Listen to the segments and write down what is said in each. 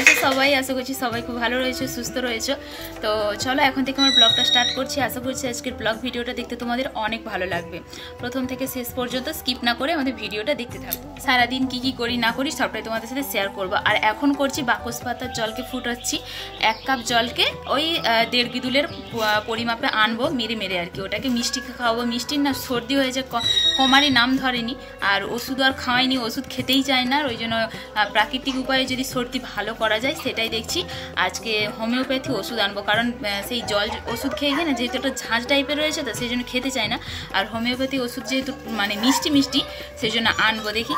আছো সবাই? আশা করছি সবাই খুব ভালো রয়েছে, সুস্থ রয়েছে। তো চলো এখন থেকে আমার ব্লগটা স্টার্ট করছি। আশা করছি আজকের ব্লগ ভিডিওটা দেখতে তোমাদের অনেক ভালো লাগবে। প্রথম থেকে শেষ পর্যন্ত স্কিপ না করে আমাদের ভিডিওটা দেখতে থাকো। সারাদিন কি করি না করি সবটাই তোমাদের সাথে শেয়ার করবো। আর এখন করছি বাকস পাতার জলকে ফুটাচ্ছি। 1 কাপ জলকে ওই 1.5 গিদুলের পরিমাপে আনবো, মেরে আর কি। ওটাকে মিষ্টি খাওয়াবো। মিষ্টির না সর্দি হয়েছে, কমারই নাম ধরেনি, আর ওষুধ আর খাওয়াইনি, ওষুধ খেতেই চায় না। ওই জন্য প্রাকৃতিক উপায়ে যদি সর্দি ভালো করা যায় সেটাই দেখছি। আজকে হোমিওপ্যাথি ওষুধ আনবো, কারণ সেই জল ওষুধ খেয়ে না, যেহেতু একটা ঝাঁঝ টাইপের রয়েছে তো সেই জন্য খেতে চায় না। আর হোমিওপ্যাথি ওষুধ যেহেতু মানে মিষ্টি সেই জন্য আনবো, দেখি।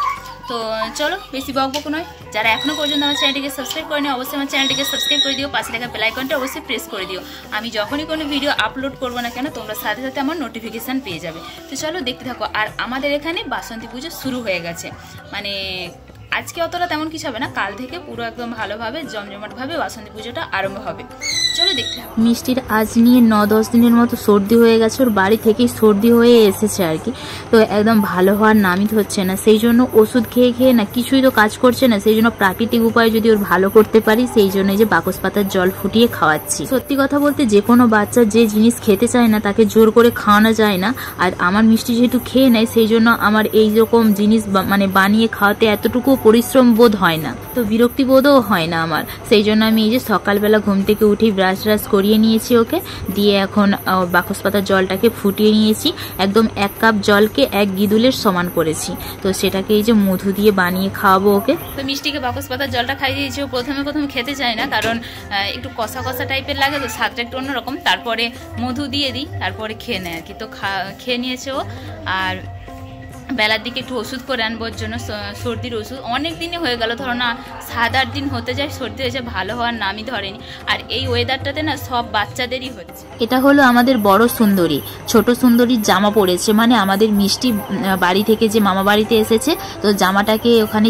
তো চলো বেশি বকবক নয়। যারা এখনো পর্যন্ত আমার চ্যানেলটিকে সাবস্ক্রাইব করেনি অবশ্যই আমার চ্যানেলটিকে সাবস্ক্রাইব করে দিও। পাশে থাকা বেল আইকনটা অবশ্যই প্রেস করে দিও। আমি যখনই কোনো ভিডিও আপলোড করবো না কেন তোমরা সাথে সাথে আমার নোটিফিকেশান পেয়ে যাবে। তো চলো দেখতে থাকো। আর আমাদের এখানে বাসন্তী পুজো শুরু হয়ে গেছে। মানে আজকে অতটা তেমন কিছু হবে না, কাল থেকে পুরো একদম ভালোভাবে জমজমাটভাবে বাসন্তী পুজোটা আরম্ভ হবে। চলো দেখতে থাকো। মিষ্টির আজ নিয়ে 9-10 দিনের মতো সর্দি হয়ে গেছে। ওর বাড়ি থেকেই সর্দি হয়ে এসেছে আর কি। তো একদম ভালো হওয়ার নামই হচ্ছে না। সেই জন্য ওষুধ খেয়ে না কিছুই তো কাজ করছে না। সেই জন্য প্রাকৃতিক উপায়ে যদি ওর ভালো করতে পারি সেই জন্য যে বাকস পাতার জল ফুটিয়ে খাওয়াচ্ছি। সত্যি কথা বলতে যে কোনো বাচ্চা যে জিনিস খেতে চায় না তাকে জোর করে খাওয়ানো যায় না। আর আমার মিষ্টি যেহেতু খেয়ে নেয় সেই জন্য আমার এই রকম জিনিস মানে বানিয়ে খাওয়াতে এতটুকু পরিশ্রম বোধ হয় না, তো বিরক্তি বোধও হয় না আমার। সেই জন্য আমি এই যে সকালবেলা ঘুম থেকে উঠি ব্রাশ করিয়ে নিয়েছি ওকে, দিয়ে এখন বাকস পাতার জলটাকে ফুটিয়ে নিয়েছি। একদম 1 কাপ জলকে 1 গিদুলের সমান করেছি। তো সেটাকে এই যে মধু দিয়ে বানিয়ে খাওয়াবো ওকে। তো মিষ্টিকে বাকস পাতার জলটা খাইয়ে দিয়েছি। ও প্রথমে খেতে চায় না, কারণ একটু কষা টাইপের লাগে, তো স্বাদটা একটু অন্যরকম। তারপরে মধু দিয়ে দিই, তারপরে খেয়ে নেয় আর কি। তো খেয়ে নিয়েছে ও। আর বেলার দিকে একটু ওষুধ করে আনবোর জন্য, সর্দির ওষুধ। অনেক দিনে হয়ে গেল, ধরো না 7-8 দিন হতে যায় সর্দি হয়েছে, ভালো হওয়ার নামই ধরেনি। আর এই ওয়েদারটাতে না সব বাচ্চাদেরই হচ্ছে। এটা হলো আমাদের বড় সুন্দরী, ছোট সুন্দরীর জামা পরেছে। মানে আমাদের মিষ্টি বাড়ি থেকে যে মামা বাড়িতে এসেছে, তো জামাটাকে ওখানে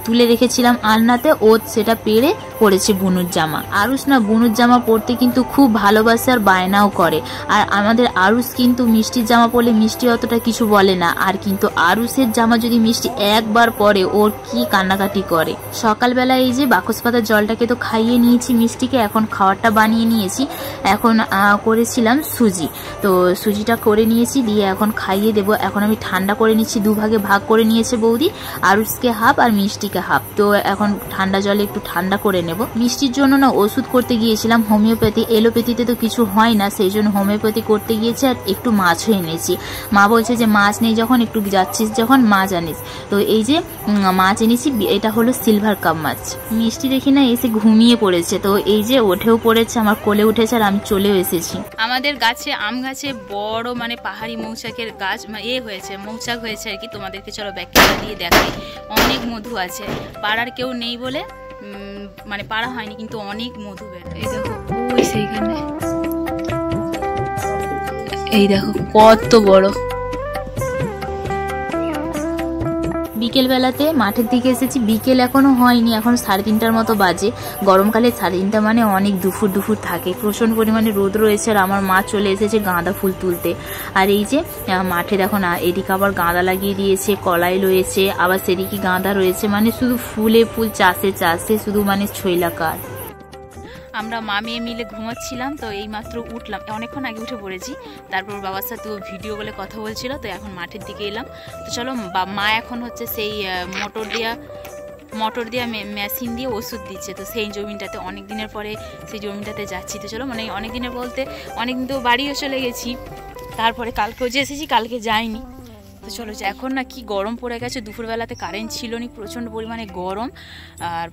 তুলে রেখেছিলাম আলনাতে। ও সেটা পেরে পরেছে বুনুর জামা। আরুষ না বুনুর জামা পরতে কিন্তু খুব ভালোবাসে আর বায়নাও করে। আর আমাদের আরুষ কিন্তু মিষ্টির জামা পরলে মিষ্টি অতটা কিছু বলে না, আর কিন্তু আরুষের জামা যদি মিষ্টি একবার পরে ওর কি কান্নাকাটি করে। সকালবেলা এই যে বাকস পাতার জলটাকে তো খাইয়ে নিয়েছি মিষ্টিকে, এখন খাবারটা বানিয়ে নিয়েছি। এখন করেছিলাম সুজি, তো সুজিটা করে নিয়েছি, দিয়ে এখন খাইয়ে দেবো। এখন আমি ঠান্ডা করে নিচ্ছি, 2 ভাগে ভাগ করে নিয়েছে বৌদি, আরুষকে হাফ আর মিষ্টিকে হাফ। তো এখন ঠান্ডা জলে একটু ঠান্ডা করে নেব। মিষ্টির জন্য না ওষুধ করতে গিয়েছিলাম হোমিওপ্যাথি, এলোপ্যাথিতে তো কিছু হয় না, সেই জন্য হোমিওপ্যাথি করতে গিয়েছি। আর একটু মাছও এনেছি। মা বলছে যে মাছ নেই যখন একটু যাচ্ছিস যখন মাছ আনিস। তো এই যে মাছ এনেছি, এটা হলো সিলভার কাপ মাছ। মিষ্টি দেখি না এসে ঘুমিয়ে পড়েছে, তো এই যে ওঠেও পড়েছে, আমার কোলে উঠেছে, আর আমি চলেও এসেছি। আমাদের গাছে আম গাছে বড় মানে পাহাড়ি মৌচাকের গাছ হয়েছে, মৌচাক হয়েছে আর কি। তোমাদেরকে চলো ব্যাখ্যা দিয়ে দেখাই। অনেক মধু আছে, পাড়ার কেউ নেই বলে মানে পাড়া হয়নি, কিন্তু অনেক মধু বের। এই দেখো ওই সেইখানে, এই দেখো কত বড়। বিকেলবেলাতে মাঠের দিকে এসেছি। বিকেল এখনো হয়নি, এখন 3:30টার মতো বাজে। গরমকালে 3:30 মানে অনেক দুপুর থাকে, প্রচন্ড পরিমাণে রোদ রয়েছে। আর আমার মা চলে এসেছে গাঁদা ফুল তুলতে। আর এই যে মাঠে দেখো না, এদিকে আবার গাঁদা লাগিয়ে দিয়েছে, কলাই রয়েছে, আবার সেদিকে গাঁদা রয়েছে। মানে শুধু ফুলে ফুল, চাষে শুধু মানে ছৈলাকার। আমরা মা মেয়ে মিলে ঘুমাচ্ছিলাম, তো এই মাত্র উঠলাম, অনেকক্ষণ আগে উঠে পড়েছি। তারপর বাবার সাথে ভিডিও বলে কথা বলছিল, তো এখন মাঠের দিকে এলাম। তো চলো মা এখন হচ্ছে সেই মোটর দিয়া মেশিন দিয়ে ওষুধ দিচ্ছে। তো সেই জমিটাতে অনেক দিনের পরে সেই জমিটাতে যাচ্ছি। তো চলো মানে অনেক দিনের বলতে অনেকদিন তো বাড়িও চলে গেছি, তারপরে কালকেও যে এসেছি, কালকে যাইনি। তো চলো এখন না কি গরম পড়ে গেছে। দুপুরবেলাতে কারেন্ট ছিল না, প্রচণ্ড পরিমাণে গরম। আর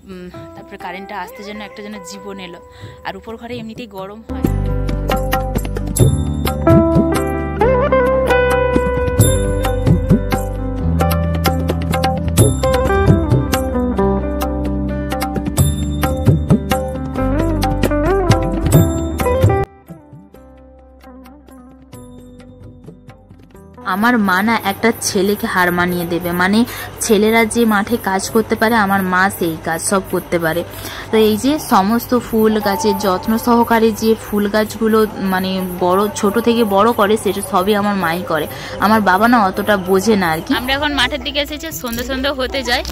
তারপরে কারেন্টটা আসতে জন্য একটা যেন জীবন এলো। আর উপর ঘরে এমনিতেই গরম হয়। আমার মা না একটা ছেলেকে হার মানিয়ে দেবে। মানে ছেলেরা যে মাঠে কাজ করতে পারে আমার মা সেই কাজ সব করতে পারে। তো এই যে সমস্ত ফুল গাছের যত্ন সহকারে যে ফুল গাছগুলো মানে বড় ছোট থেকে বড় করে সেটা সবই আমার মাই করে। আমার বাবা না অতটা বোঝে না আর কি। আমরা এখন মাঠের দিকে এসেছি, সন্ধ্যে হতে যায়।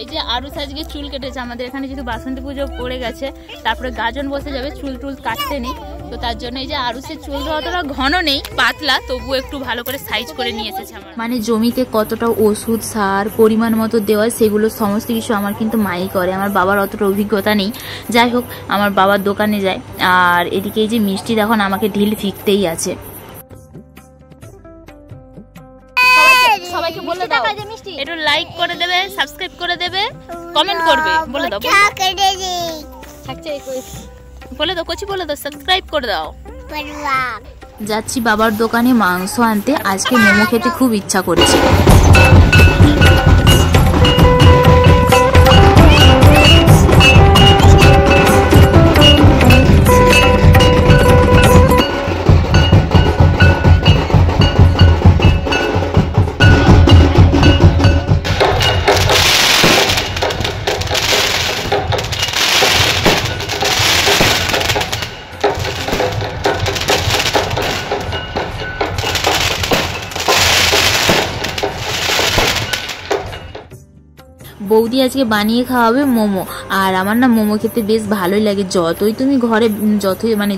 এই যে আরুষ আজকে চুল কেটেছে, আমাদের এখানে যেহেতু বাসন্তী পুজো পড়ে গেছে, তারপরে গাজন বসে যাবে, চুল টুল কাটতে নেই, তো তার জন্য এই যে আরুষের চুল অতটা ঘন নেই, পাতলা, তবু একটু ভালো করে সাইজ করে নিয়ে এসেছে আমার। মানে জমিতে কতটা ওষুধ সার পরিমাণ মতো দেওয়া সেগুলো সমস্ত কিছু আমার কিন্তু মাই করে, আমার বাবার অতটা অভিজ্ঞতা নেই। যাই হোক, আমার বাবার দোকানে যায়। আর এদিকে এই যে মিষ্টি দেখুন আমাকে ঢিল ফিকতেই আছে। সবাইকে বলে দাও একটু লাইক করে দেবে, সাবস্ক্রাইব করে দেবে, কমেন্ট করবে, বলে দাও, বলে দাও কচি, বলে দাও সাবস্ক্রাইব করে দাও। যাচ্ছি বাবার দোকানে মাংস আনতে, আজকে মোমো খেতে খুব ইচ্ছা করেছে। বৌদি আজকে বানিয়ে খাওয়াবে মোমো, আর আমার না মোমো খেতে বেশ ভালোই লাগে। যতই তুমি ঘরে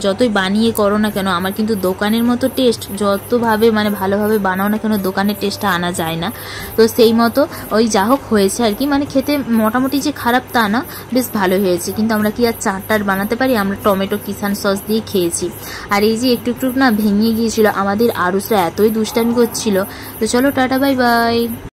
যতই বানিয়ে করো না কেন, আমার কিন্তু দোকানের মতো টেস্ট, যতভাবে ভালোভাবে বানাও না কেন, দোকানের টেস্টটা আনা যায় না। তো সেই মতো ওই যা হোক হয়েছে আর কি, খেতে মোটামুটি যে খারাপ তা না, বেশ ভালো হয়েছে। কিন্তু আমরা কি আর চাটটার বানাতে পারি, আমরা টমেটো কিষান সস দিয়ে খেয়েছি। আর এই যে একটু একটু না ভেঙে গিয়েছিল, আমাদের আরুষরা এতই দুষ্টামি করছিল। তো চলো টাটা, বাই বাই।